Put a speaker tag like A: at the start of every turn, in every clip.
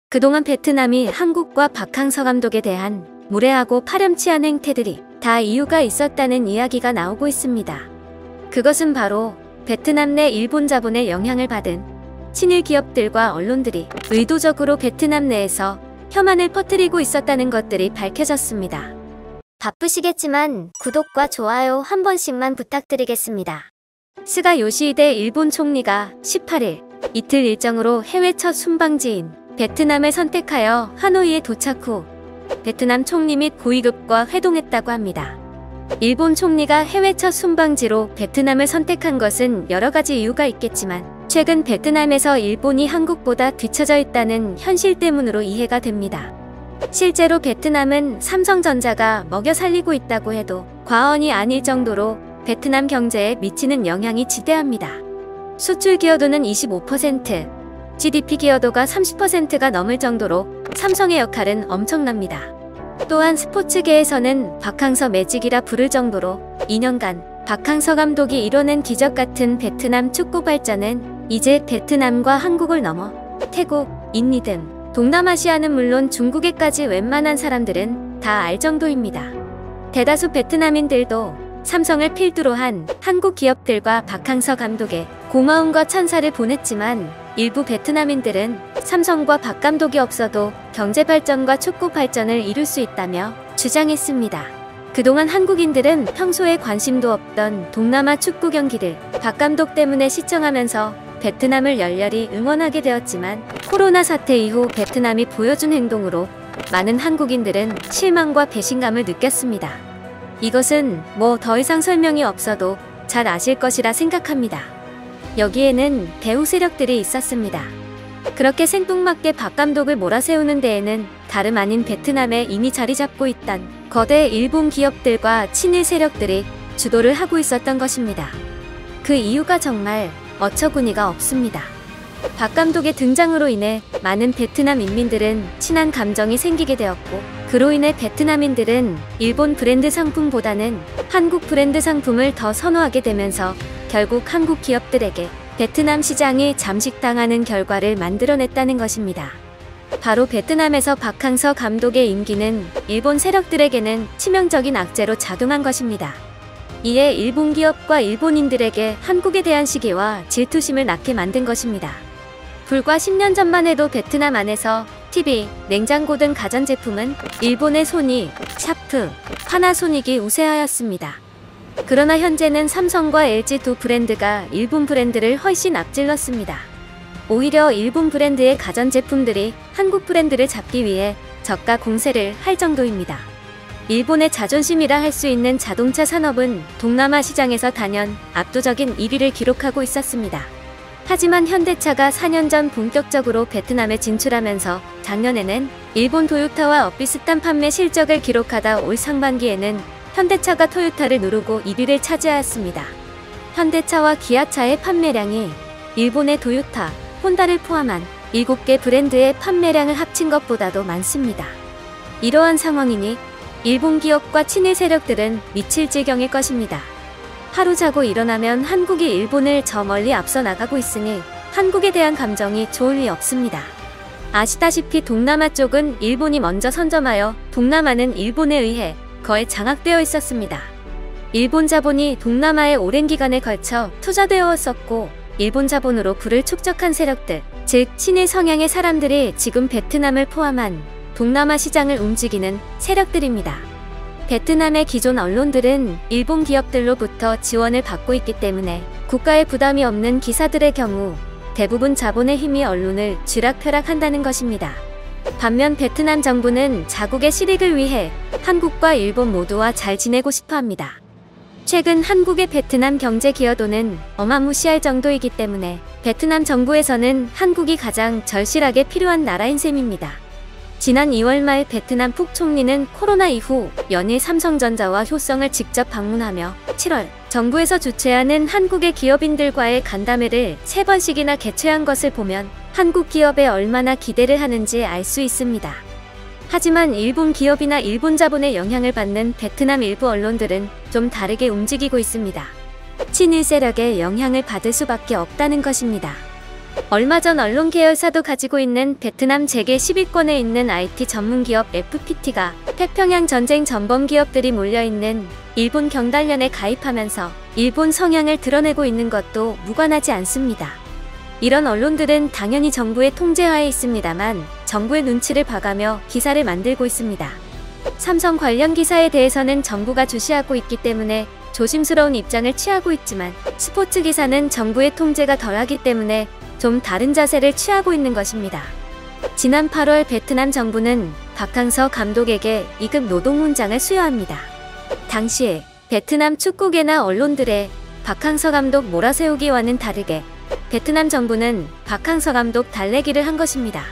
A: 그동안 베트남이 한국과 박항서 감독에 대한 무례하고 파렴치한 행태들이 다 이유가 있었다는 이야기가 나오고 있습니다. 그것은 바로 베트남 내 일본 자본의 영향을 받은 친일 기업들과 언론들이 의도적으로 베트남 내에서 혐한을 퍼뜨리고 있었다는 것들이 밝혀졌습니다.
B: 바쁘시겠지만 구독과 좋아요 한 번씩만 부탁드리겠습니다.
A: 스가 요시히데 일본 총리가 18일 이틀 일정으로 해외 첫 순방지인 베트남을 선택하여 하노이에 도착 후 베트남 총리 및 고위급과 회동했다고 합니다. 일본 총리가 해외 첫 순방지로 베트남을 선택한 것은 여러 가지 이유가 있겠지만 최근 베트남에서 일본이 한국보다 뒤처져 있다는 현실 때문으로 이해가 됩니다. 실제로 베트남은 삼성전자가 먹여 살리고 있다고 해도 과언이 아닐 정도로 베트남 경제에 미치는 영향이 지대합니다. 수출 기여도는 25%, GDP 기여도가 30%가 넘을 정도로 삼성의 역할은 엄청납니다. 또한 스포츠계에서는 박항서 매직이라 부를 정도로 2년간 박항서 감독이 이뤄낸 기적 같은 베트남 축구 발전은 이제 베트남과 한국을 넘어 태국, 인도 등 동남아시아는 물론 중국에까지 웬만한 사람들은 다 알 정도입니다. 대다수 베트남인들도 삼성을 필두로 한 한국 기업들과 박항서 감독에 고마움과 찬사를 보냈지만 일부 베트남인들은 삼성과 박 감독이 없어도 경제 발전과 축구 발전을 이룰 수 있다며 주장했습니다. 그동안 한국인들은 평소에 관심도 없던 동남아 축구 경기를 박 감독 때문에 시청하면서 베트남을 열렬히 응원하게 되었지만 코로나 사태 이후 베트남이 보여준 행동으로 많은 한국인들은 실망과 배신감을 느꼈습니다. 이것은 뭐 더 이상 설명이 없어도 잘 아실 것이라 생각합니다. 여기에는 배후 세력들이 있었습니다. 그렇게 생뚱맞게 박 감독을 몰아세우는 데에는 다름 아닌 베트남에 이미 자리 잡고 있던 거대 일본 기업들과 친일 세력들이 주도를 하고 있었던 것입니다. 그 이유가 정말 어처구니가 없습니다. 박 감독의 등장으로 인해 많은 베트남 인민들은 친한 감정이 생기게 되었고 그로 인해 베트남인들은 일본 브랜드 상품보다는 한국 브랜드 상품을 더 선호하게 되면서 결국 한국 기업들에게 베트남 시장이 잠식당하는 결과를 만들어냈다는 것입니다. 바로 베트남에서 박항서 감독의 임기는 일본 세력들에게는 치명적인 악재로 작용한 것입니다. 이에 일본 기업과 일본인들에게 한국에 대한 시기와 질투심을 낳게 만든 것입니다. 불과 10년 전만 해도 베트남 안에서 TV, 냉장고 등 가전제품은 일본의 소니, 샤프, 파나소닉이 우세하였습니다. 그러나 현재는 삼성과 LG 두 브랜드가 일본 브랜드를 훨씬 앞질렀습니다. 오히려 일본 브랜드의 가전제품들이 한국 브랜드를 잡기 위해 저가 공세를 할 정도입니다. 일본의 자존심이라 할 수 있는 자동차 산업은 동남아 시장에서 단연 압도적인 1위를 기록하고 있었습니다. 하지만 현대차가 4년 전 본격적으로 베트남에 진출하면서 작년에는 일본 토요타와 엇비슷한 판매 실적을 기록하다 올 상반기에는 현대차가 토요타를 누르고 1위를 차지하였습니다. 현대차와 기아차의 판매량이 일본의 토요타, 혼다를 포함한 7개 브랜드의 판매량을 합친 것보다도 많습니다. 이러한 상황이니 일본 기업과 친일 세력들은 미칠 지경일 것입니다. 하루 자고 일어나면 한국이 일본을 저 멀리 앞서 나가고 있으니 한국에 대한 감정이 좋을 리 없습니다. 아시다시피 동남아 쪽은 일본이 먼저 선점하여 동남아는 일본에 의해 거의 장악되어 있었습니다. 일본 자본이 동남아에 오랜 기간에 걸쳐 투자되어 왔었고 일본 자본으로 부를 축적한 세력들, 즉 친일 성향의 사람들이 지금 베트남을 포함한 동남아 시장을 움직이는 세력들입니다. 베트남의 기존 언론들은 일본 기업들로부터 지원을 받고 있기 때문에 국가의 부담이 없는 기사들의 경우 대부분 자본의 힘이 언론을 쥐락펴락한다는 것입니다. 반면 베트남 정부는 자국의 실익을 위해 한국과 일본 모두와 잘 지내고 싶어 합니다. 최근 한국의 베트남 경제 기여도는 어마무시할 정도이기 때문에 베트남 정부에서는 한국이 가장 절실하게 필요한 나라인 셈입니다. 지난 2월 말 베트남副총리는 코로나 이후 연일 삼성전자와 효성을 직접 방문하며 7월 정부에서 주최하는 한국의 기업인들과의 간담회를 3번씩이나 개최한 것을 보면 한국 기업에 얼마나 기대를 하는지 알 수 있습니다. 하지만 일본 기업이나 일본 자본의 영향을 받는 베트남 일부 언론들은 좀 다르게 움직이고 있습니다. 친일 세력의 영향을 받을 수밖에 없다는 것입니다. 얼마 전 언론 계열사도 가지고 있는 베트남 재계 10위권에 있는 IT 전문기업 FPT가 태평양 전쟁 전범 기업들이 몰려있는 일본 경단련에 가입하면서 일본 성향을 드러내고 있는 것도 무관하지 않습니다. 이런 언론들은 당연히 정부의 통제하에 있습니다만 정부의 눈치를 봐가며 기사를 만들고 있습니다. 삼성 관련 기사에 대해서는 정부가 주시하고 있기 때문에 조심스러운 입장을 취하고 있지만 스포츠 기사는 정부의 통제가 덜하기 때문에 좀 다른 자세를 취하고 있는 것입니다. 지난 8월 베트남 정부는 박항서 감독에게 2급 노동 훈장을 수여합니다. 당시에 베트남 축구계나 언론들의 박항서 감독 몰아세우기와는 다르게 베트남 정부는 박항서 감독 달래기를 한 것입니다.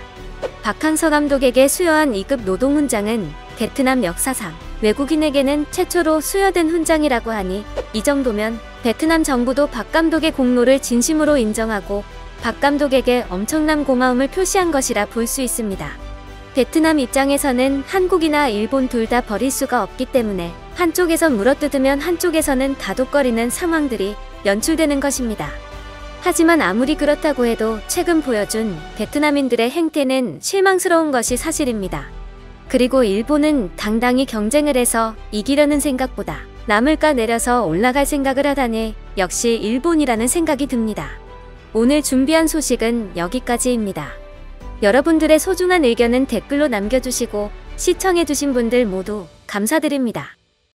A: 박항서 감독에게 수여한 2급 노동 훈장은 베트남 역사상 외국인에게는 최초로 수여된 훈장이라고 하니 이 정도면 베트남 정부도 박 감독의 공로를 진심으로 인정하고 박 감독에게 엄청난 고마움을 표시한 것이라 볼 수 있습니다. 베트남 입장에서는 한국이나 일본 둘 다 버릴 수가 없기 때문에 한쪽에서 물어뜯으면 한쪽에서는 다독거리는 상황들이 연출되는 것입니다. 하지만 아무리 그렇다고 해도 최근 보여준 베트남인들의 행태는 실망스러운 것이 사실입니다. 그리고 일본은 당당히 경쟁을 해서 이기려는 생각보다 남을까 내려서 올라갈 생각을 하다니 역시 일본이라는 생각이 듭니다. 오늘 준비한 소식은 여기까지입니다. 여러분들의 소중한 의견은 댓글로 남겨주시고 시청해주신 분들 모두 감사드립니다.